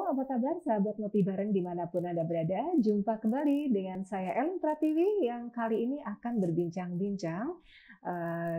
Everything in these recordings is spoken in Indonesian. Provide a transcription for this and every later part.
apa kabar sahabat ngopi bareng dimanapun Anda berada? Jumpa kembali dengan saya Ellen Pratiwi yang kali ini akan berbincang-bincang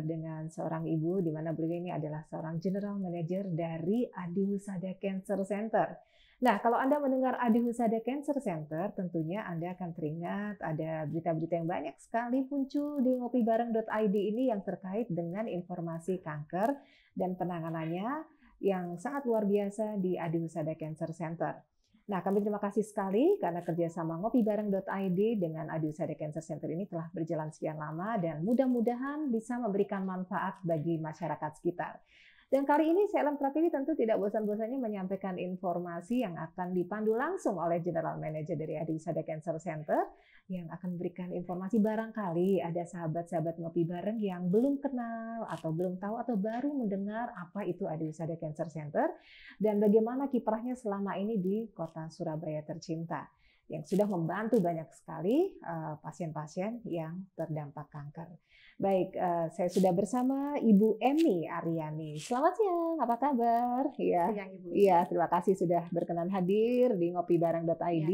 dengan seorang ibu di mana beliau ini adalah seorang General Manager dari Adi Husada Cancer Center. Nah, kalau Anda mendengar Adi Husada Cancer Center, tentunya Anda akan teringat ada berita-berita yang banyak sekali muncul di ngopibareng.id ini yang terkait dengan informasi kanker dan penanganannya yang sangat luar biasa di Adi Husada Cancer Center. Nah, kami terima kasih sekali karena kerjasama ngopibareng.id dengan Adi Husada Cancer Center ini telah berjalan sekian lama dan mudah-mudahan bisa memberikan manfaat bagi masyarakat sekitar. Dan kali ini saya Ellen Pratiwi tentu tidak bosan-bosannya menyampaikan informasi yang akan dipandu langsung oleh General Manager dari Adi Husada Cancer Center yang akan memberikan informasi barangkali ada sahabat-sahabat ngopi bareng yang belum kenal atau belum tahu atau baru mendengar apa itu Adi Husada Cancer Center dan bagaimana kiprahnya selama ini di kota Surabaya tercinta yang sudah membantu banyak sekali pasien-pasien yang terdampak kanker. Baik, saya sudah bersama Ibu Emi Aryani. Selamat siang, apa kabar? Iya, siang, Ibu. Iya, terima kasih sudah berkenan hadir di ngopibareng.id.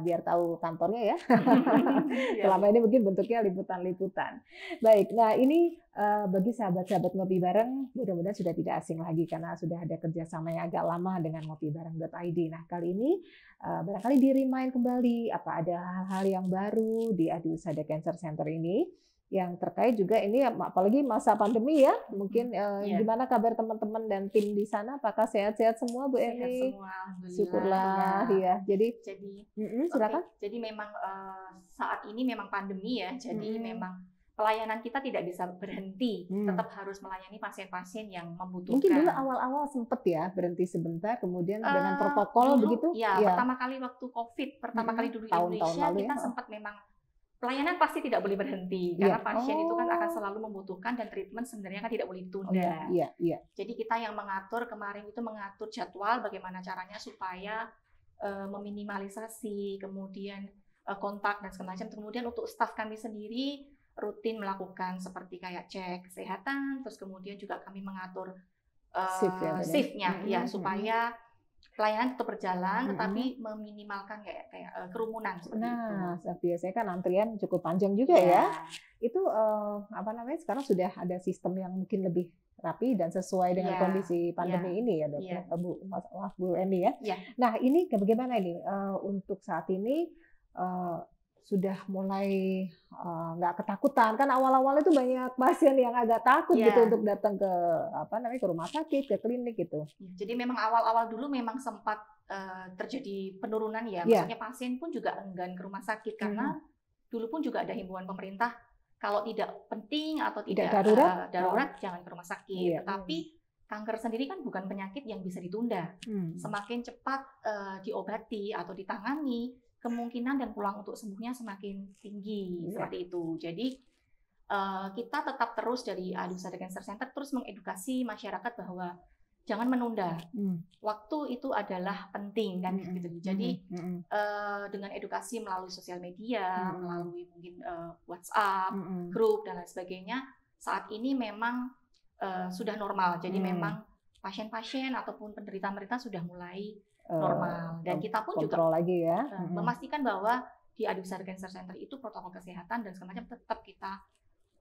Biar tahu kantornya ya. Selama ini mungkin bentuknya liputan-liputan. Baik, nah ini bagi sahabat-sahabat ngopi bareng, mudah-mudahan sudah tidak asing lagi karena sudah ada kerjasama yang agak lama dengan ngopibareng.id. Nah, kali ini barangkali di-remind kembali apa ada hal-hal yang baru di Adi Husada Cancer Center ini yang terkait juga ini apalagi masa pandemi ya. Mungkin gimana kabar teman-teman dan tim di sana? Apakah sehat-sehat semua Bu Emi? Sehat semua, alhamdulillah. Syukurlah ya. Jadi silakan. Okay. Jadi memang saat ini memang pandemi ya. Jadi memang pelayanan kita tidak bisa berhenti, tetap harus melayani pasien-pasien yang membutuhkan. Mungkin dulu awal-awal sempet ya berhenti sebentar, kemudian dengan protokol dulu, begitu? Ya, pertama kali waktu COVID, pertama kali dulu di Indonesia kita sempat memang pelayanan pasti tidak boleh berhenti karena pasien itu kan akan selalu membutuhkan dan treatment sebenarnya kan tidak boleh ditunda. Jadi kita yang mengatur kemarin itu mengatur jadwal bagaimana caranya supaya meminimalisasi kemudian kontak dan segala macam. Kemudian untuk staf kami sendiri rutin melakukan seperti kayak cek kesehatan, terus kemudian juga kami mengatur shift-nya ya supaya pelayanan tetap berjalan, tetapi meminimalkan kayak kerumunan seperti itu. Nah, biasanya kan antrian cukup panjang juga ya. Itu apa namanya? Sekarang sudah ada sistem yang mungkin lebih rapi dan sesuai dengan kondisi pandemi ini ya, Dok. Bu Emi ya. Nah, ini bagaimana ini untuk saat ini? Sudah mulai nggak ketakutan kan awal-awal itu banyak pasien yang agak takut gitu untuk datang ke ke rumah sakit, ke klinik gitu. Jadi memang awal-awal dulu memang sempat terjadi penurunan ya, maksudnya pasien pun juga enggan ke rumah sakit karena dulu pun juga ada himbauan pemerintah kalau tidak penting atau tidak darurat jangan ke rumah sakit. Tetapi kanker sendiri kan bukan penyakit yang bisa ditunda. Semakin cepat diobati atau ditangani, kemungkinan dan peluang untuk sembuhnya semakin tinggi seperti itu. Jadi kita tetap terus dari Adi Husada Cancer Center terus mengedukasi masyarakat bahwa jangan menunda. Waktu itu adalah penting kan gitu. Jadi dengan edukasi melalui sosial media, melalui mungkin WhatsApp, grup dan lain sebagainya, saat ini memang sudah normal. Jadi memang pasien-pasien ataupun penderita-penderita sudah mulai normal dan kita pun juga lagi ya memastikan bahwa di Adi Husada Cancer Center itu protokol kesehatan dan segala macam tetap kita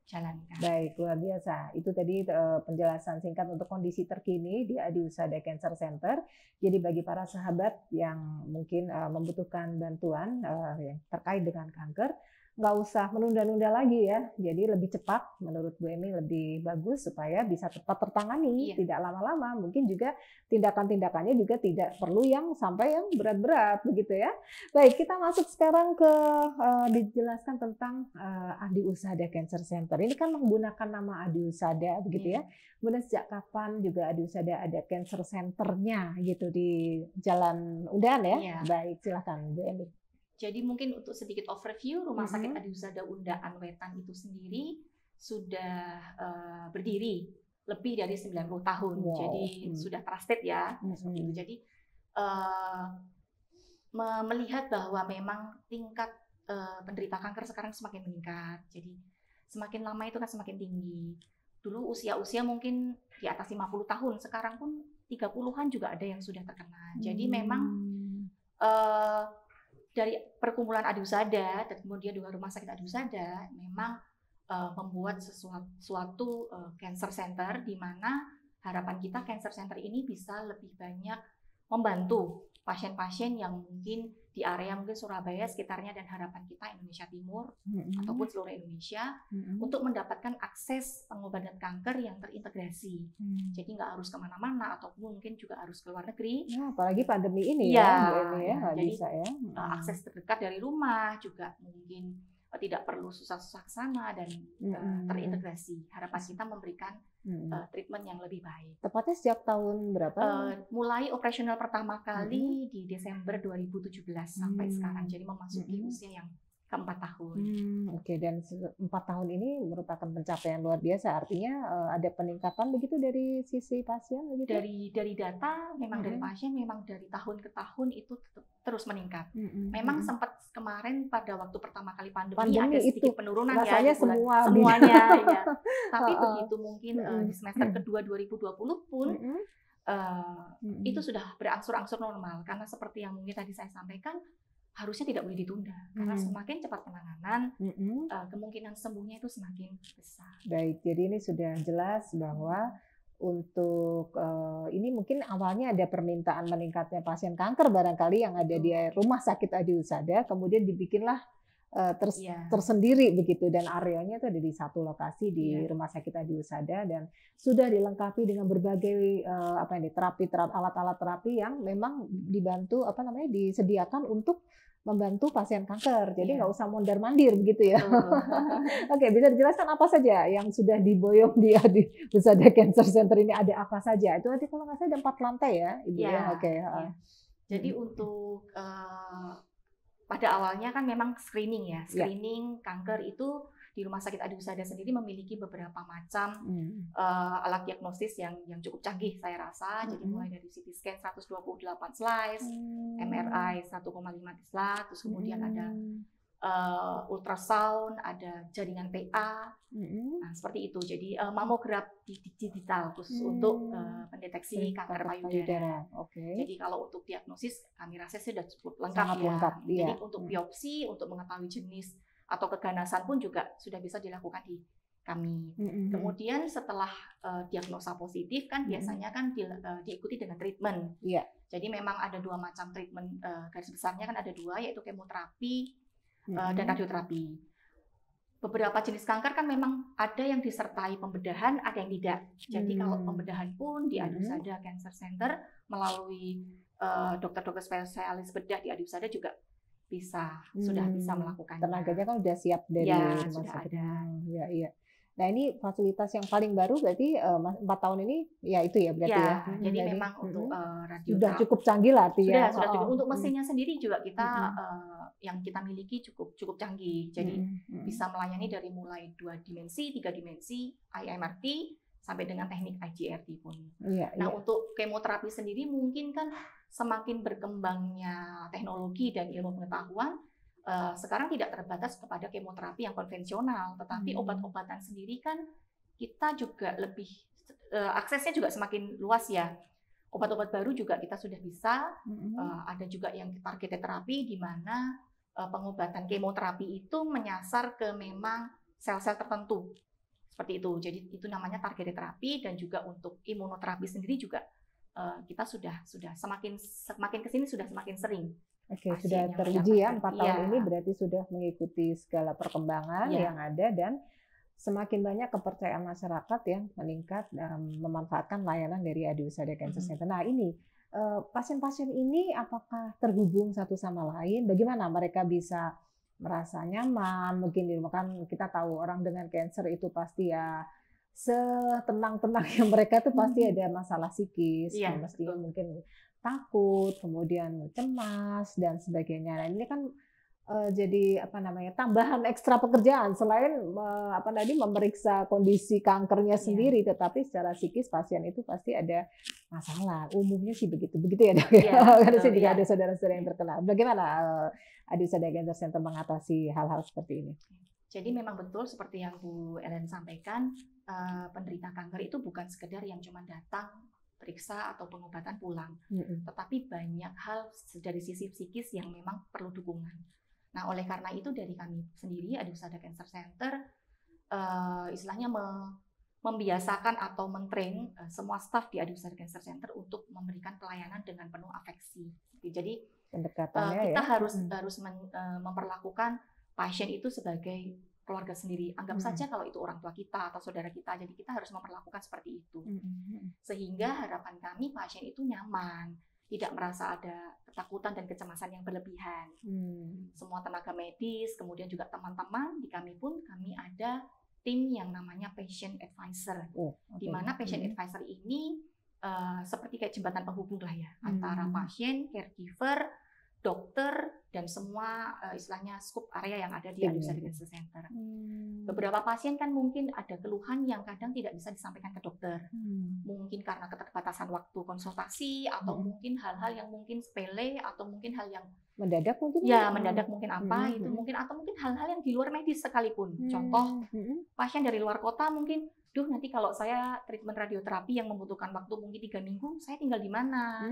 jalankan. Baik, luar biasa. Itu tadi penjelasan singkat untuk kondisi terkini di Adi Husada Cancer Center. Jadi bagi para sahabat yang mungkin membutuhkan bantuan yang terkait dengan kanker, nggak usah menunda-nunda lagi ya. Jadi lebih cepat menurut Bu Emi lebih bagus supaya bisa tepat tertangani, tidak lama-lama. Mungkin juga tindakan-tindakannya juga tidak perlu yang sampai yang berat-berat begitu ya. Baik, kita masuk sekarang ke dijelaskan tentang Adi Husada Cancer Center. Ini kan menggunakan nama Adi Husada begitu ya. Kemudian sejak kapan juga Adi Husada ada Cancer Center-nya gitu di Jalan Undan ya? Baik, silakan Bu Emi. Jadi mungkin untuk sedikit overview, Rumah Sakit Adi Husada Undaan Wetan itu sendiri sudah berdiri lebih dari 90 tahun. Jadi sudah trusted ya. Jadi melihat bahwa memang tingkat penderita kanker sekarang semakin meningkat. Jadi semakin lama itu kan semakin tinggi. Dulu usia-usia mungkin di atas 50 tahun, sekarang pun 30-an juga ada yang sudah terkena. Jadi memang dari perkumpulan Adiusada dan kemudian juga rumah sakit Adiusada memang membuat suatu cancer center di mana harapan kita cancer center ini bisa lebih banyak membantu pasien-pasien yang mungkin di area mungkin Surabaya sekitarnya dan harapan kita Indonesia Timur ataupun seluruh Indonesia untuk mendapatkan akses pengobatan kanker yang terintegrasi. Jadi nggak harus kemana-mana ataupun mungkin juga harus ke luar negeri. Ya, apalagi pandemi ini jadi bisa ya. Akses terdekat dari rumah juga mungkin tidak perlu susah-susah ke sana dan terintegrasi. Harapan kita memberikan treatment yang lebih baik. Tepatnya sejak tahun berapa? Mulai operasional pertama kali di Desember 2017 sampai sekarang. Jadi memasuki usia yang ke-4 tahun. Oke, dan 4 tahun ini merupakan pencapaian luar biasa. Artinya ada peningkatan begitu dari sisi pasien begitu? Dari data memang dari pasien memang dari tahun ke tahun itu terus meningkat. Memang sempat kemarin pada waktu pertama kali pandemi ada sedikit penurunan rasanya ya semuanya ya. Tapi begitu mungkin di semester kedua 2020 pun itu sudah berangsur-angsur normal karena seperti yang mungkin tadi saya sampaikan harusnya tidak boleh ditunda karena semakin cepat penanganan kemungkinan sembuhnya itu semakin besar. Baik, jadi ini sudah jelas bahwa untuk ini mungkin awalnya ada permintaan meningkatnya pasien kanker barangkali yang ada di rumah sakit Adiusada, kemudian dibikinlah tersendiri begitu dan areanya itu ada di satu lokasi di rumah sakit Adiusada dan sudah dilengkapi dengan berbagai alat-alat terapi yang memang dibantu disediakan untuk membantu pasien kanker. Jadi nggak usah mondar-mandir begitu ya. Oke, bisa dijelaskan apa saja yang sudah diboyong di Adiusada Cancer Center ini, ada apa saja? Itu nanti kalau nggak salah ada 4 lantai ya, Ibu ya. Oke. Jadi untuk pada awalnya kan memang screening ya. Screening kanker itu di Rumah Sakit Adiusada sendiri memiliki beberapa macam alat diagnosis yang cukup canggih saya rasa. Jadi mulai dari CT scan 128 slice, MRI 1,5 Tesla, terus kemudian ada ultrasound, ada jaringan PA, nah seperti itu. Jadi mamografi digital khusus untuk pendeteksi kanker payudara. Jadi kalau untuk diagnosis kami rasa sudah cukup lengkap ya. Jadi untuk biopsi, untuk mengetahui jenis atau keganasan pun juga sudah bisa dilakukan di kami. Kemudian setelah diagnosa positif kan biasanya kan diikuti dengan treatment. Jadi memang ada 2 macam treatment, garis besarnya kan ada 2, yaitu kemoterapi dan radioterapi. Beberapa jenis kanker kan memang ada yang disertai pembedahan, ada yang tidak. Jadi kalau pembedahan pun di Adiusada Cancer Center melalui dokter-dokter spesialis bedah di Adiusada juga sudah bisa melakukannya. Tenaganya kan sudah siap dari rumah sakit. Iya. Nah ini fasilitas yang paling baru berarti 4 tahun ini ya itu ya berarti ya. Jadi memang untuk radioterapi sudah cukup canggih lah artinya. Sudah cukup. Untuk mesinnya sendiri juga kita yang kita miliki cukup canggih. Jadi bisa melayani dari mulai 2 dimensi, 3 dimensi, IMRT sampai dengan teknik IGRT pun. Untuk kemoterapi sendiri mungkin kan semakin berkembangnya teknologi dan ilmu pengetahuan, sekarang tidak terbatas kepada kemoterapi yang konvensional, tetapi obat-obatan sendiri kan kita juga lebih aksesnya juga semakin luas ya. Obat-obat baru juga kita sudah bisa, ada juga yang targeted terapi di mana pengobatan kemoterapi itu menyasar ke memang sel-sel tertentu. Seperti itu. Jadi itu namanya targeted terapi dan juga untuk imunoterapi sendiri juga kita sudah semakin kesini sudah semakin sering. Oke, sudah teruji ya 4 tahun ini berarti sudah mengikuti segala perkembangan yang ada dan semakin banyak kepercayaan masyarakat yang meningkat dalam memanfaatkan layanan dari Adiusada Cancer Center. Nah ini pasien-pasien ini apakah terhubung satu sama lain? Bagaimana mereka bisa merasa nyaman? Mungkin di rumah kan kita tahu orang dengan cancer itu pasti ya setenang-tenangnya mereka tuh pasti ada masalah psikis, mestinya mungkin takut, kemudian cemas dan sebagainya. Nah ini kan jadi tambahan ekstra pekerjaan selain memeriksa kondisi kankernya sendiri, tetapi secara psikis pasien itu pasti ada masalah. Umumnya sih begitu ya dok. Karena saya juga ada saudara-saudara yang terkena. Bagaimana Adiusada Cancer Center mengatasi hal-hal seperti ini? Jadi memang betul seperti yang Bu Ellen sampaikan, penderita kanker itu bukan sekedar yang cuma datang periksa atau pengobatan pulang. Tetapi banyak hal dari sisi psikis yang memang perlu dukungan. Nah, oleh karena itu dari kami sendiri Adiwusada Cancer Center istilahnya membiasakan atau mentrain semua staf di Adiwusada Cancer Center untuk memberikan pelayanan dengan penuh afeksi. Jadi kita harus memperlakukan pasien itu sebagai keluarga sendiri. Anggap saja kalau itu orang tua kita atau saudara kita. Jadi kita harus memperlakukan seperti itu. Sehingga harapan kami pasien itu nyaman, tidak merasa ada ketakutan dan kecemasan yang berlebihan. Semua tenaga medis, kemudian juga teman-teman di kami pun kami ada tim yang namanya patient advisor. Di mana patient advisor ini seperti kayak jembatan penghubung lah ya antara pasien, caregiver, dokter, dan semua istilahnya scope area yang ada di Adiwusada Cancer Center. Beberapa pasien kan mungkin ada keluhan yang kadang tidak bisa disampaikan ke dokter. Mungkin karena keterbatasan waktu konsultasi, atau mungkin hal-hal yang mungkin sepele, atau mungkin hal yang mendadak mungkin. Ya, mendadak mungkin apa itu mungkin, atau mungkin hal-hal yang di luar medis sekalipun. Contoh, pasien dari luar kota mungkin, duh nanti kalau saya treatment radioterapi yang membutuhkan waktu mungkin 3 minggu, saya tinggal di mana?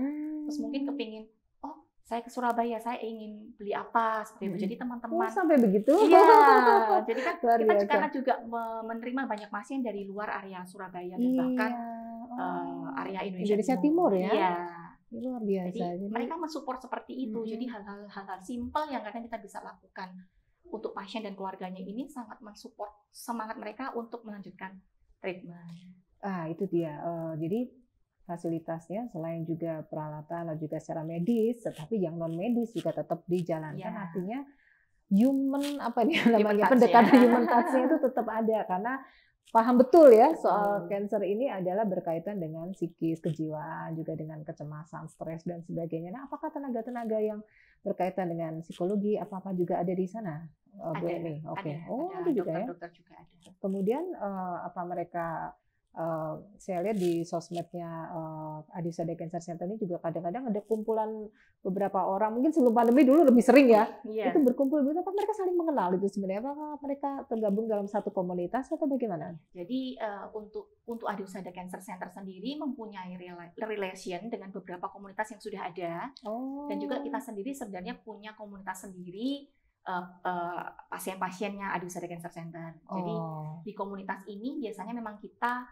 Terus mungkin kepingin, oh saya ke Surabaya, saya ingin beli apa, seperti itu. Jadi teman-teman sampai begitu. Iya, jadi kan kita karena juga menerima banyak pasien dari luar area Surabaya dan bahkan area Indonesia Timur ya. Iya. Luar biasa. Jadi mereka mensupport seperti itu. Jadi hal-hal simpel yang kadang kita bisa lakukan untuk pasien dan keluarganya ini sangat mensupport semangat mereka untuk melanjutkan treatment. Itu dia. Jadi fasilitasnya selain juga peralatan dan juga secara medis, tetapi yang non medis juga tetap dijalankan. Artinya human pendekatan human touch-nya itu tetap ada, karena paham betul ya soal cancer ini adalah berkaitan dengan psikis, kejiwaan, juga dengan kecemasan, stres dan sebagainya. Nah, apakah tenaga-tenaga yang berkaitan dengan psikologi apa juga ada di sana, Bu Eni? Oke. Ada juga ya. Dokter juga ada. Kemudian apa mereka saya lihat di sosmednya Adiwusada Cancer Center ini juga kadang-kadang ada kumpulan beberapa orang, mungkin sebelum pandemi dulu lebih sering ya, itu berkumpul, apa mereka saling mengenal itu sebenarnya, apakah mereka tergabung dalam satu komunitas atau bagaimana? Jadi untuk Adiwusada Cancer Center sendiri mempunyai relation dengan beberapa komunitas yang sudah ada, dan juga kita sendiri sebenarnya punya komunitas sendiri pasien-pasiennya Adiwusada Cancer Center. Jadi di komunitas ini biasanya memang kita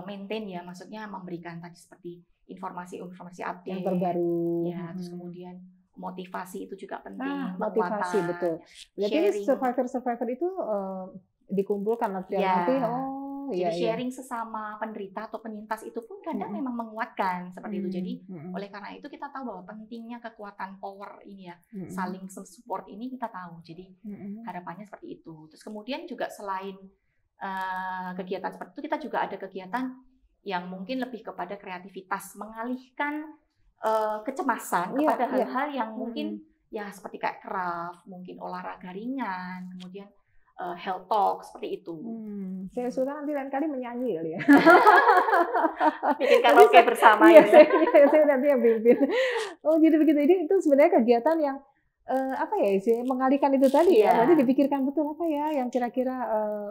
maintain ya, maksudnya memberikan tadi seperti informasi update yang terbaru ya, terus kemudian motivasi itu juga penting, motivasi betul. Jadi survivor itu dikumpulkan nanti jadi sharing sesama penderita atau penyintas itu pun kadang memang menguatkan seperti itu. Jadi oleh karena itu kita tahu bahwa pentingnya kekuatan power ini ya, saling support ini kita tahu. Jadi harapannya seperti itu. Terus kemudian juga selain kegiatan seperti itu, kita juga ada kegiatan yang mungkin lebih kepada kreativitas, mengalihkan kecemasan kepada hal-hal yang mungkin ya seperti kayak craft, mungkin olahraga ringan, kemudian health talk seperti itu. Saya suka nanti lain kali menyanyi kali ya. Bikin karaoke bersama ya. Saya nanti yang pimpin. Jadi begitu. Ini itu sebenarnya kegiatan yang mengalihkan itu tadi ya. Nanti dipikirkan betul apa ya yang kira-kira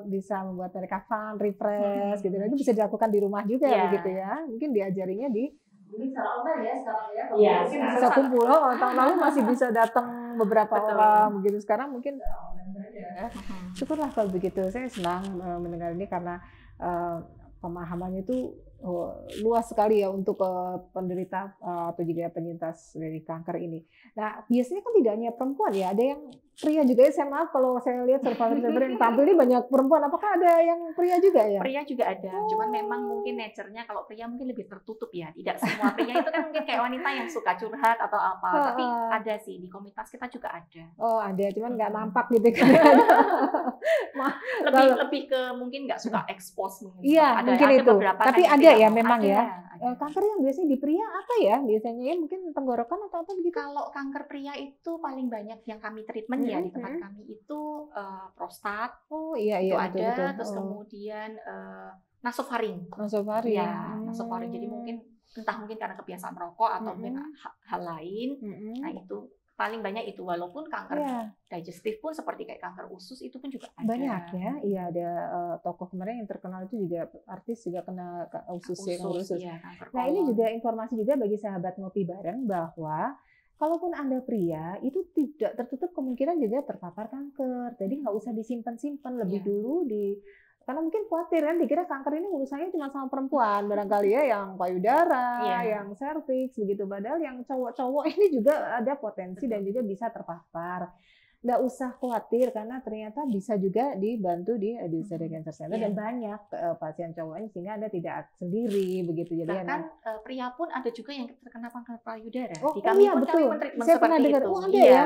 bisa membuat mereka fun, refresh gitu. Itu bisa dilakukan di rumah juga begitu ya. Mungkin diajarinya di secara online ya sekarang ya. Mungkin bisa kumpul. Tahun lalu masih bisa datang beberapa orang begitu. Sekarang mungkin syukurlah kalau begitu. Saya senang mendengar ini karena pemahamannya itu luas sekali ya untuk penderita atau juga penyintas dari kanker ini. Nah, biasanya kan tidak hanya perempuan ya, ada yang pria juga ya. Saya maaf kalau saya lihat survivor yang tampil ini banyak perempuan. Apakah ada yang pria juga ya? Pria juga ada, cuman memang mungkin nature-nya kalau pria mungkin lebih tertutup ya. Tidak semua pria itu kan mungkin kayak wanita yang suka curhat atau apa. Tapi ada sih, di komunitas kita juga ada. Ada, cuman nggak nampak gitu kan. lebih ke mungkin nggak suka expose. Iya, mungkin itu. Tapi ada ya memang ya. Kanker yang biasanya di pria apa ya? Biasanya ya mungkin tenggorokan atau apa begitu? Kalau kanker pria itu paling banyak yang kami treatment ya di tempat kami itu prostat. Itu ada. Betul. Terus kemudian nasofaring. Nasofaring. Ya, nasofaring. Jadi mungkin entah mungkin karena kebiasaan rokok atau mungkin hal lain. Nah itu paling banyak itu, walaupun kanker digestif pun seperti kayak kanker usus itu pun juga ada. Banyak ya, iya ada tokoh kemarin yang terkenal itu juga artis juga kena usus. Iya, nah ini juga informasi juga bagi sahabat ngopi bareng bahwa kalaupun Anda pria itu tidak tertutup kemungkinan juga terpapar kanker, jadi nggak usah disimpan-simpan lebih dulu karena mungkin khawatir kan, dikira kanker ini urusannya cuma sama perempuan barangkali ya, yang payudara, yang serviks begitu. Padahal yang cowok-cowok ini juga ada potensi dan juga bisa terpapar. Nggak usah khawatir karena ternyata bisa juga dibantu di Adiusada Cancer Center dan banyak pasien cowoknya sehingga Anda tidak sendiri begitu. Jadi bahkan pria pun ada juga yang terkena kanker payudara. Di kami pun betul. Kami saya pernah dengar, ada ya.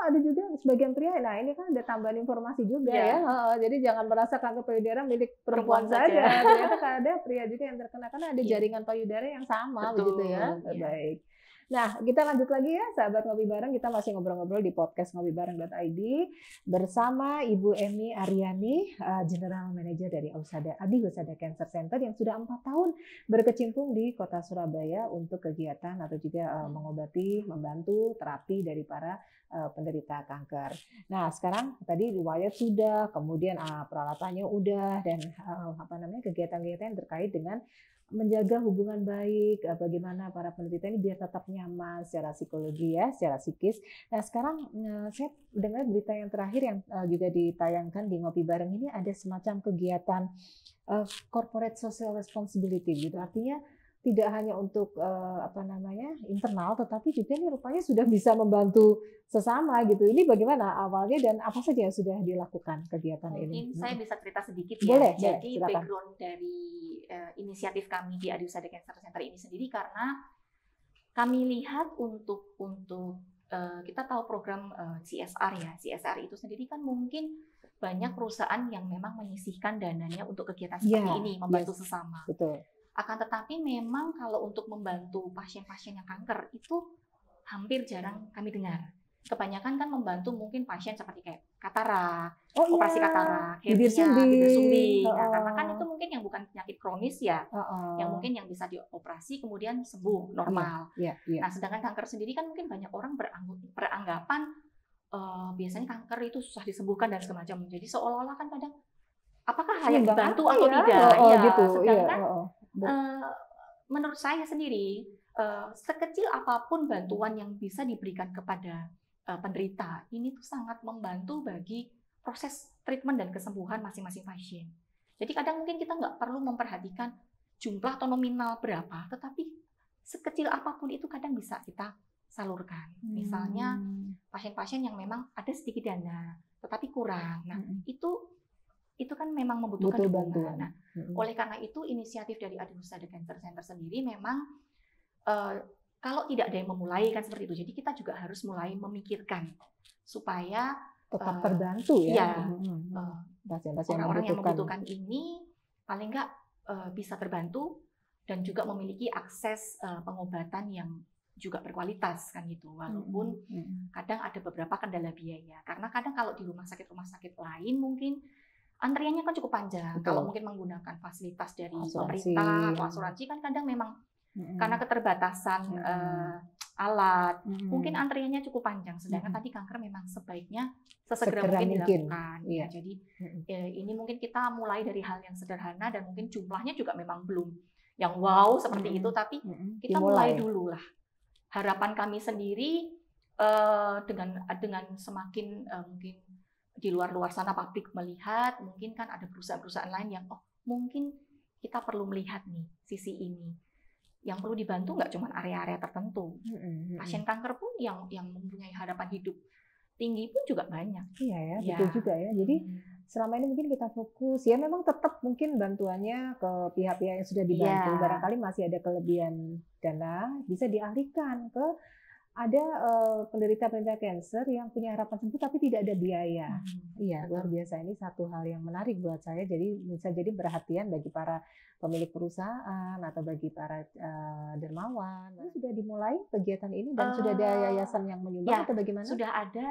Ada juga sebagian pria. Nah ini kan ada tambahan informasi juga ya. Jadi jangan merasa kanker payudara milik perempuan saja. Ternyata ada pria juga yang terkena karena ada jaringan payudara yang sama begitu ya. Baik. Nah, kita lanjut lagi ya, sahabat Ngopi Bareng. Kita masih ngobrol-ngobrol di podcast ngopibareng.id bersama Ibu Emy Aryani, General Manager dari Adiusada Cancer Center yang sudah 4 tahun berkecimpung di Kota Surabaya untuk kegiatan atau juga mengobati, membantu terapi dari para penderita kanker. Nah, sekarang tadi riwayat sudah, kemudian peralatannya udah, dan kegiatan-kegiatan yang terkait dengan menjaga hubungan baik, bagaimana para penderita ini biar tetap nyaman secara psikologi ya, secara psikis. Nah sekarang saya dengar berita yang terakhir yang juga ditayangkan di Ngopi Bareng ini ada semacam kegiatan corporate social responsibility gitu. Artinya tidak hanya untuk internal, tetapi juga ini rupanya sudah bisa membantu sesama gitu. Ini bagaimana awalnya dan apa saja yang sudah dilakukan kegiatan ini? Mungkin saya bisa cerita sedikit ya. Boleh, jadi silakan. Background dari inisiatif kami di Adiusada Cancer Center ini sendiri karena kami lihat untuk kita tahu program CSR ya. CSR itu sendiri kan mungkin banyak perusahaan yang memang menyisihkan dananya untuk kegiatan seperti ini, membantu sesama. Betul. Akan tetapi memang kalau untuk membantu pasien-pasien yang kanker itu hampir jarang kami dengar. Kebanyakan kan membantu mungkin pasien seperti kayak katarak, operasi katarak, bibir sumbing. Nah, karena kan itu mungkin yang bukan penyakit kronis ya, yang mungkin yang bisa dioperasi kemudian sembuh normal. Nah, sedangkan kanker sendiri kan mungkin banyak orang beranggapan biasanya kanker itu susah disembuhkan dan semacam. Jadi seolah-olah kan kadang apakah layak dibantu atau tidak? Sedangkan menurut saya sendiri, sekecil apapun bantuan yang bisa diberikan kepada penderita, ini tuh sangat membantu bagi proses treatment dan kesembuhan masing-masing pasien. Jadi kadang mungkin kita nggak perlu memperhatikan jumlah atau nominal berapa, tetapi sekecil apapun itu kadang bisa kita salurkan. Misalnya pasien-pasien yang memang ada sedikit dana, tetapi kurang. Nah, itu kan memang membutuhkan bantuan. Nah, oleh karena itu inisiatif dari Adiusada Cancer Center sendiri memang kalau tidak ada yang memulai kan seperti itu. Jadi kita juga harus mulai memikirkan supaya tetap terbantu ya. Orang-orang yang membutuhkan ini paling nggak bisa terbantu dan juga memiliki akses pengobatan yang juga berkualitas kan gitu. Walaupun kadang ada beberapa kendala biaya. Karena kadang kalau di rumah sakit lain mungkin antriannya kan cukup panjang. Betul. Kalau mungkin menggunakan fasilitas dari pemerintah atau asuransi kan kadang memang karena keterbatasan alat, mungkin antriannya cukup panjang. Sedangkan tadi kanker memang sebaiknya sesegera mungkin dilakukan. Ya, jadi ini mungkin kita mulai dari hal yang sederhana dan mungkin jumlahnya juga memang belum yang wow seperti itu, tapi kita mulai dulu lah. Harapan kami sendiri dengan semakin mungkin di luar sana publik melihat, mungkin kan ada perusahaan-perusahaan lain yang mungkin kita perlu melihat nih sisi ini. Yang perlu dibantu nggak cuma area-area tertentu. Pasien kanker pun yang mempunyai harapan hidup tinggi pun juga banyak. Iya ya, betul juga ya. Jadi selama ini mungkin kita fokus, ya memang tetap mungkin bantuannya ke pihak-pihak yang sudah dibantu. Barangkali masih ada kelebihan dana, bisa dialihkan ke ada penderita-penderita kanker yang punya harapan sembuh tapi tidak ada biaya. Iya, luar biasa. Ini satu hal yang menarik buat saya. Jadi bisa jadi perhatian bagi para pemilik perusahaan atau bagi para dermawan. Ini sudah dimulai kegiatan ini dan sudah ada yayasan yang menyumbang atau bagaimana? Sudah ada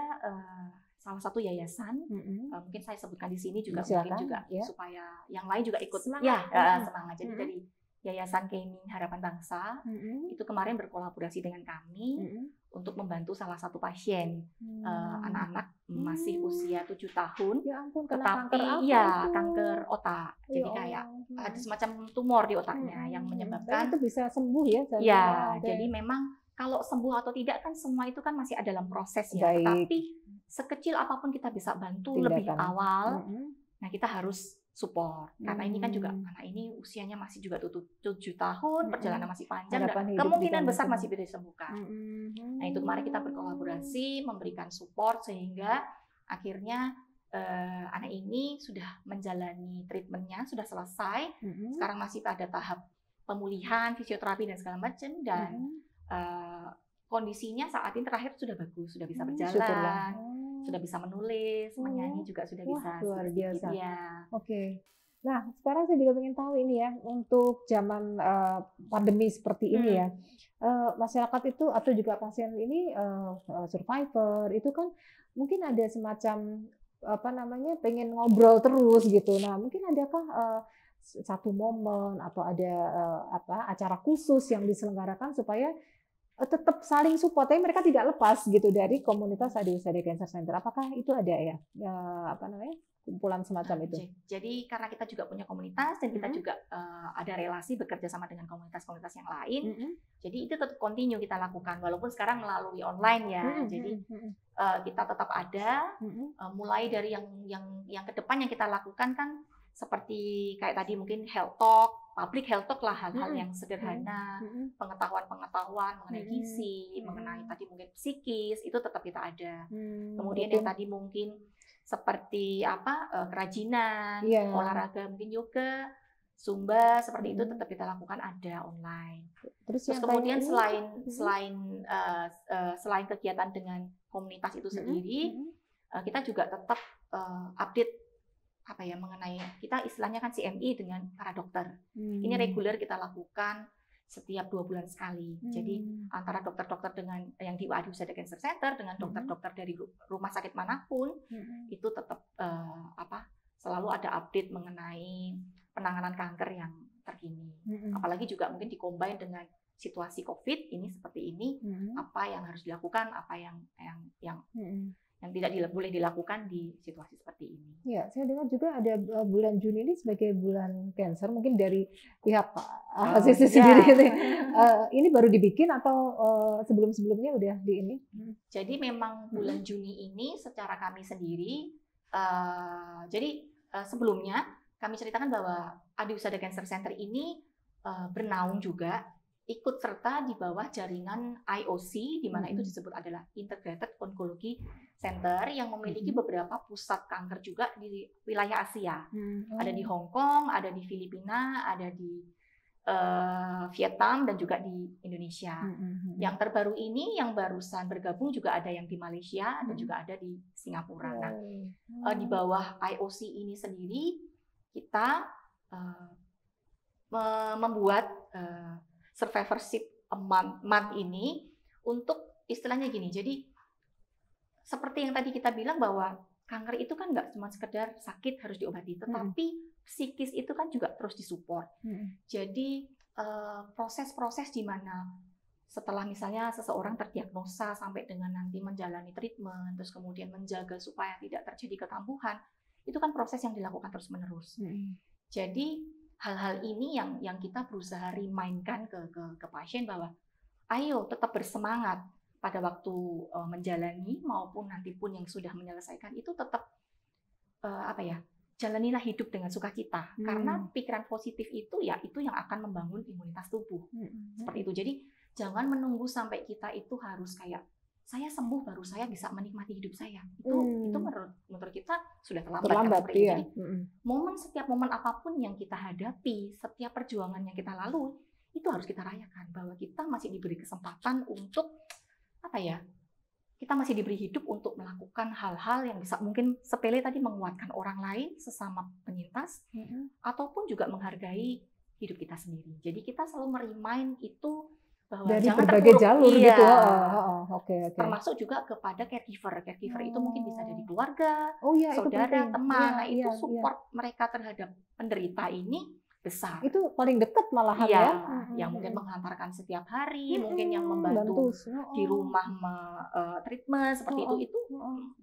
salah satu yayasan. Mungkin saya sebutkan di sini juga mungkin juga supaya yang lain juga ikut semangat. Semangat. Jadi dari Yayasan Keiming Harapan Bangsa itu kemarin berkolaborasi dengan kami untuk membantu salah satu pasien anak-anak masih usia 7 tahun, ya ampun, tetapi iya kanker otak. Jadi kayak ada semacam tumor di otaknya yang menyebabkan itu bisa sembuh ya? Ya, jadi memang kalau sembuh atau tidak kan semua itu kan masih dalam proses ya. Tetapi sekecil apapun kita bisa bantu lebih awal, nah kita harus support. Karena ini kan juga anak ini usianya masih juga 7 tahun, perjalanan masih panjang, dan kemungkinan besar masih bisa disembuhkan. Nah itu kemarin kita berkolaborasi, memberikan support sehingga akhirnya anak ini sudah menjalani treatmentnya, sudah selesai. Sekarang masih pada tahap pemulihan, fisioterapi dan segala macam, dan kondisinya saat ini terakhir sudah bagus, sudah bisa berjalan, sudah bisa menulis, menyanyi juga sudah bisa. Luar biasa. Ya. Oke. Nah, sekarang saya juga ingin tahu ini ya, untuk zaman pandemi seperti ini ya, masyarakat itu atau juga pasien ini survivor itu kan mungkin ada semacam apa namanya pengen ngobrol terus gitu. Nah, mungkin adakah satu momen atau ada acara khusus yang diselenggarakan supaya tetap saling support, tapi mereka tidak lepas gitu dari komunitas Adiwusada Cancer Center. Apakah itu ada ya, kumpulan semacam itu? Jadi karena kita juga punya komunitas dan kita juga ada relasi bekerja sama dengan komunitas-komunitas yang lain. Jadi itu tetap continue kita lakukan walaupun sekarang melalui online ya. Jadi kita tetap ada. Mulai dari yang ke depan yang kita lakukan kan seperti kayak tadi mungkin health talk, public health talk lah, hal-hal yang sederhana, pengetahuan mengenai gizi, mengenai tadi mungkin psikis, itu tetap kita ada. Kemudian yang tadi mungkin seperti kerajinan, olahraga, mungkin yoga, zumba, seperti itu tetap kita lakukan ada online. Terus kemudian selain kegiatan dengan komunitas itu sendiri, kita juga tetap update mengenai kita istilahnya kan CME dengan para dokter. Ini reguler kita lakukan setiap 2 bulan sekali. Jadi antara dokter-dokter dengan yang di Adiwusada Cancer Center dengan dokter-dokter dari rumah sakit manapun itu tetap selalu ada update mengenai penanganan kanker yang terkini. Apalagi juga mungkin dikombin dengan situasi COVID ini seperti ini, apa yang harus dilakukan, apa yang tidak boleh dilakukan di situasi seperti ini. Ya, saya dengar juga ada bulan Juni ini sebagai bulan cancer, mungkin dari pihak Sisi sendiri. Ini baru dibikin atau sebelum-sebelumnya udah di ini? Jadi memang bulan Juni ini secara kami sendiri, sebelumnya kami ceritakan bahwa Adiwusada Cancer Center ini bernaung juga, ikut serta di bawah jaringan IOC, di mana itu disebut adalah Integrated Oncology Center yang memiliki beberapa pusat kanker juga di wilayah Asia. Ada di Hong Kong, ada di Filipina, ada di Vietnam, dan juga di Indonesia. Yang terbaru ini, yang barusan bergabung juga ada yang di Malaysia dan juga ada di Singapura. Nah, di bawah IOC ini sendiri, kita membuat survivorship month ini untuk istilahnya gini. Jadi seperti yang tadi kita bilang bahwa kanker itu kan nggak cuma sekedar sakit harus diobati, tetapi psikis itu kan juga terus disupport. Jadi proses-proses di mana setelah misalnya seseorang terdiagnosa sampai dengan nanti menjalani treatment, terus kemudian menjaga supaya tidak terjadi kekambuhan, itu kan proses yang dilakukan terus-menerus. Jadi hal-hal ini yang kita berusaha remind-kan ke pasien bahwa ayo tetap bersemangat pada waktu menjalani maupun nanti pun yang sudah menyelesaikan, itu tetap jalanilah hidup dengan sukacita, karena pikiran positif itu ya itu yang akan membangun imunitas tubuh. Seperti itu. Jadi jangan menunggu sampai kita itu harus kayak saya sembuh baru saya bisa menikmati hidup saya. Itu menurut kita sudah terlambat. Iya. Jadi setiap momen apapun yang kita hadapi, setiap perjuangan yang kita lalui, itu harus kita rayakan bahwa kita masih diberi kesempatan untuk kita masih diberi hidup untuk melakukan hal-hal yang bisa mungkin sepele tadi, menguatkan orang lain sesama penyintas, ataupun juga menghargai hidup kita sendiri. Jadi kita selalu merimain itu bahwa dari jangan berbagai jalur gitu. Termasuk juga kepada caregiver. Caregiver itu mungkin bisa dari keluarga, saudara, itu teman. Nah, itu support mereka terhadap penderita ini besar. Itu paling dekat malahan ya. Yang mungkin menghantarkan setiap hari, mungkin yang membantu membantu di rumah treatment seperti itu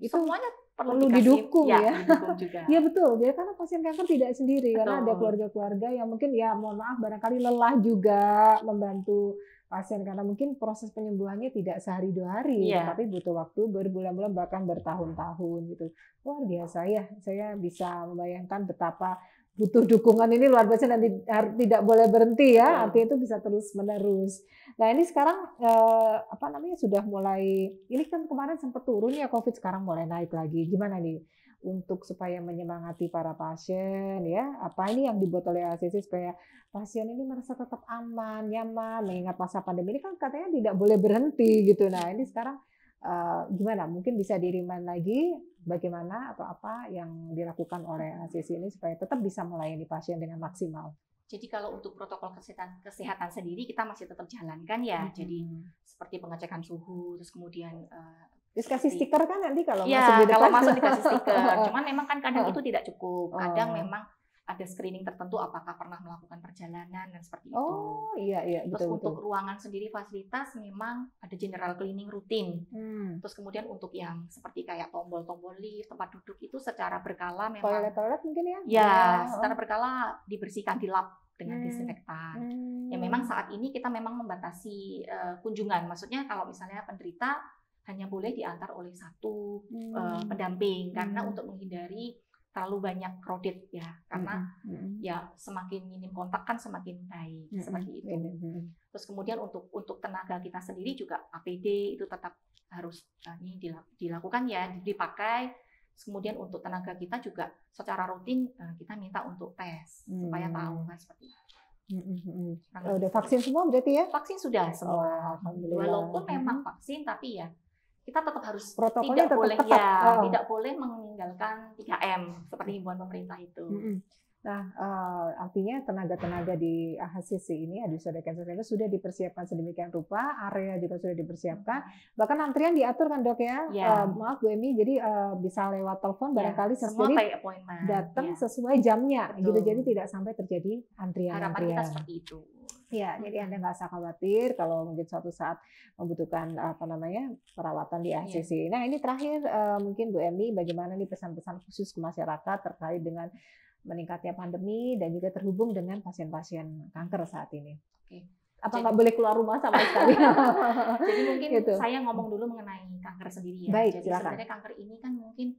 semuanya perlu didukung ya. Didukung juga. Iya betul, jadi karena pasien kanker tidak sendiri, karena ada keluarga-keluarga yang mungkin ya mohon maaf barangkali lelah juga membantu pasien karena mungkin proses penyembuhannya tidak sehari 2 hari, tapi butuh waktu berbulan-bulan bahkan bertahun-tahun gitu. Luar biasa ya, saya bisa membayangkan betapa butuh dukungan ini luar biasa dan tidak boleh berhenti ya, artinya itu bisa terus-menerus. Nah ini sekarang sudah mulai, ini kan kemarin sempat turun ya COVID, sekarang mulai naik lagi. Gimana nih untuk supaya menyemangati para pasien ya, apa ini yang dibuat oleh ACC supaya pasien ini merasa tetap aman, nyaman, mengingat masa pandemi ini kan katanya tidak boleh berhenti gitu. Nah ini sekarang gimana? Mungkin bisa diriman lagi bagaimana atau apa yang dilakukan oleh ACC ini supaya tetap bisa melayani pasien dengan maksimal. Jadi kalau untuk protokol kesehatan sendiri kita masih tetap jalankan ya. Jadi seperti pengecekan suhu, terus kemudian kasih stiker kan nanti kalau masuk di depan. Kalau masuk dikasih stiker. Cuman memang kan kadang itu tidak cukup. Kadang memang ada screening tertentu apakah pernah melakukan perjalanan dan seperti itu. Oh iya Terus untuk ruangan sendiri fasilitas memang ada general cleaning rutin. Terus kemudian untuk yang seperti kayak tombol-tombol lift, tempat duduk itu secara berkala memang. Toilet mungkin ya? Ya, secara berkala dibersihkan, dilap dengan disinfektan. Ya memang saat ini kita memang membatasi kunjungan. Maksudnya kalau misalnya penderita hanya boleh diantar oleh satu pendamping karena untuk menghindari terlalu banyak crowded ya, karena ya semakin minim kontak kan semakin baik seperti itu. Terus kemudian untuk tenaga kita sendiri juga APD itu tetap harus ini dilakukan ya, dipakai. Terus kemudian untuk tenaga kita juga secara rutin kita minta untuk tes supaya tahu kan seperti itu. Udah vaksin semua berarti ya? Vaksin sudah semua. Walaupun memang vaksin tapi ya kita tetap harus protokolnya tidak boleh meninggalkan 3M seperti himbauan pemerintah itu. Nah, artinya tenaga-tenaga di AHCC ini, Adi-Soda Cancer Center, sudah dipersiapkan sedemikian rupa, area juga sudah dipersiapkan, bahkan antrian diatur kan dok ya? Maaf Bu Emi, jadi bisa lewat telepon barangkali sesuai datang sesuai jamnya, gitu. Jadi tidak sampai terjadi antrian. Harapan kita seperti itu. Ya, jadi Anda nggak usah khawatir kalau mungkin suatu saat membutuhkan perawatan di AHCC. Nah ini terakhir mungkin Bu Emi, bagaimana nih pesan-pesan khusus ke masyarakat terkait dengan meningkatnya pandemi dan juga terhubung dengan pasien-pasien kanker saat ini. Apa nggak boleh keluar rumah sama sekali? Jadi mungkin saya ngomong dulu mengenai kanker sendiri ya. Baik, jadi sebenarnya kanker ini kan mungkin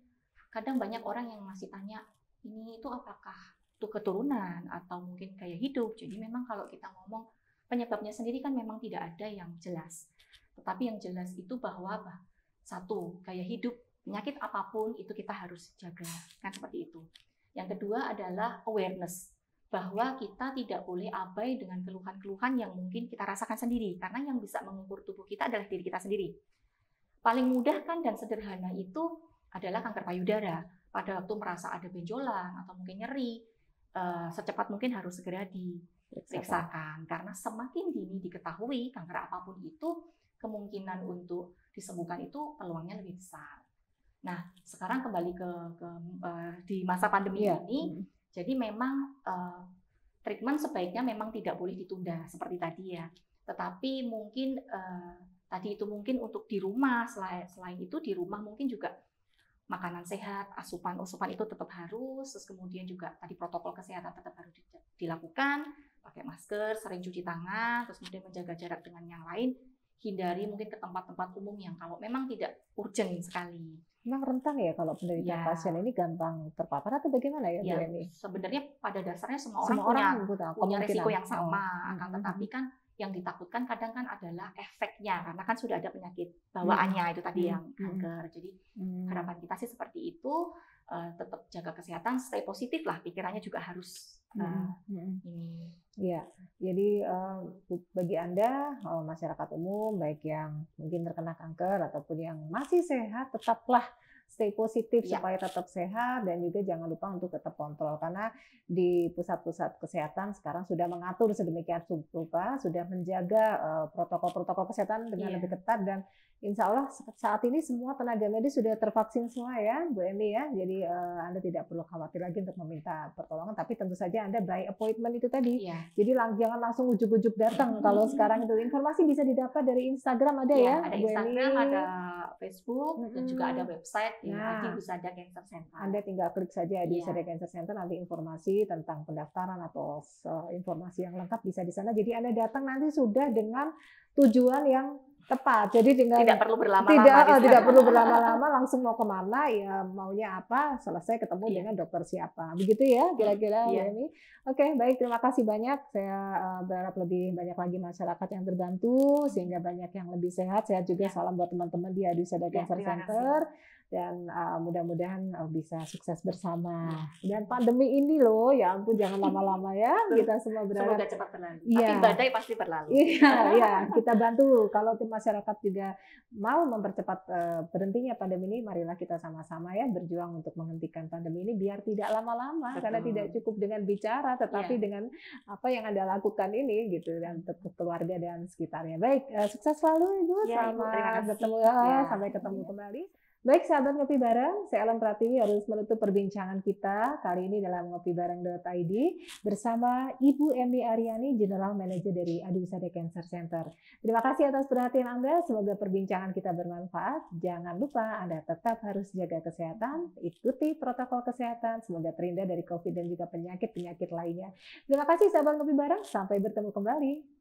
kadang banyak orang yang masih tanya ini itu apakah itu keturunan atau mungkin gaya hidup. Jadi memang kalau kita ngomong penyebabnya sendiri kan memang tidak ada yang jelas. Tetapi yang jelas itu bahwa satu, gaya hidup, penyakit apapun itu kita harus jaga, kan seperti itu. Yang kedua adalah awareness, bahwa kita tidak boleh abai dengan keluhan-keluhan yang mungkin kita rasakan sendiri, karena yang bisa mengukur tubuh kita adalah diri kita sendiri. Paling mudah kan dan sederhana itu adalah kanker payudara. Pada waktu merasa ada benjolan atau mungkin nyeri, secepat mungkin harus segera diperiksakan, karena semakin dini diketahui kanker apapun itu, kemungkinan untuk disembuhkan itu peluangnya lebih besar. Nah, sekarang kembali di masa pandemi ini, jadi memang treatment sebaiknya memang tidak boleh ditunda seperti tadi ya. Tetapi mungkin tadi itu mungkin untuk di rumah, selain itu di rumah mungkin juga makanan sehat, asupan itu tetap harus, terus kemudian juga tadi protokol kesehatan tetap harus dilakukan, pakai masker, sering cuci tangan, terus kemudian menjaga jarak dengan yang lain, hindari mungkin ke tempat-tempat umum yang kalau memang tidak urgent sekali. Memang rentan ya kalau penderita pasien ini gampang terpapar atau bagaimana ya Bu Eni? Sebenarnya pada dasarnya semua orang punya risiko yang sama, akan tetapi kan yang ditakutkan kadang kan adalah efeknya, karena kan sudah ada penyakit bawaannya itu tadi yang kanker. Jadi harapan kita sih seperti itu, tetap jaga kesehatan, stay positif lah, pikirannya juga harus ini. Ya, jadi bagi Anda masyarakat umum baik yang mungkin terkena kanker ataupun yang masih sehat, tetaplah stay positif supaya tetap sehat, dan juga jangan lupa untuk tetap kontrol, karena di pusat-pusat kesehatan sekarang sudah mengatur sedemikian rupa, sudah menjaga protokol-protokol kesehatan dengan lebih ketat, dan insya Allah saat ini semua tenaga medis sudah tervaksin semua ya Bu Emi ya, jadi Anda tidak perlu khawatir lagi untuk meminta pertolongan, tapi tentu saja Anda by appointment itu tadi, jadi jangan langsung ujuk-ujuk datang. Kalau sekarang itu informasi bisa didapat dari Instagram ada ya, ada Bu Instagram, Emi, ada Facebook, dan juga ada website Adi Husada Cancer Center. Anda tinggal klik saja Adi Husada Cancer Center, nanti informasi tentang pendaftaran atau informasi yang lengkap bisa di sana. Jadi Anda datang nanti sudah dengan tujuan yang tepat. Jadi tidak perlu berlama-lama. Tidak perlu berlama-lama, langsung mau kemana, ya maunya apa, selesai ketemu dengan dokter siapa. Begitu ya kira-kira Bu Emi. Oke, baik, terima kasih banyak. Saya berharap lebih banyak lagi masyarakat yang terbantu sehingga banyak yang lebih sehat. Sehat juga, salam buat teman-teman di Adi Husada Cancer Center. Dan mudah-mudahan bisa sukses bersama. Dan pandemi ini loh, ya ampun, jangan lama-lama ya. Kita semua berharap semoga cepat berlalu. Tapi badai pasti berlalu. Iya, kita bantu. Kalau tim masyarakat juga mau mempercepat berhentinya pandemi ini, marilah kita sama-sama ya berjuang untuk menghentikan pandemi ini biar tidak lama-lama. Karena tidak cukup dengan bicara, tetapi dengan apa yang Anda lakukan ini gitu, dan untuk keluarga dan sekitarnya. Baik, sukses selalu Ibu. Selamat bertemu, sampai ketemu kembali. Baik sahabat Ngopi Bareng, saya Ellen Pratiwi harus menutup perbincangan kita kali ini dalam ngopibareng.id bersama Ibu Emi Aryani, General Manager dari Adi Husada Cancer Center. Terima kasih atas perhatian Anda, semoga perbincangan kita bermanfaat. Jangan lupa Anda tetap harus jaga kesehatan, ikuti protokol kesehatan, semoga terhindar dari COVID dan juga penyakit-penyakit lainnya. Terima kasih sahabat Ngopi Bareng, sampai bertemu kembali.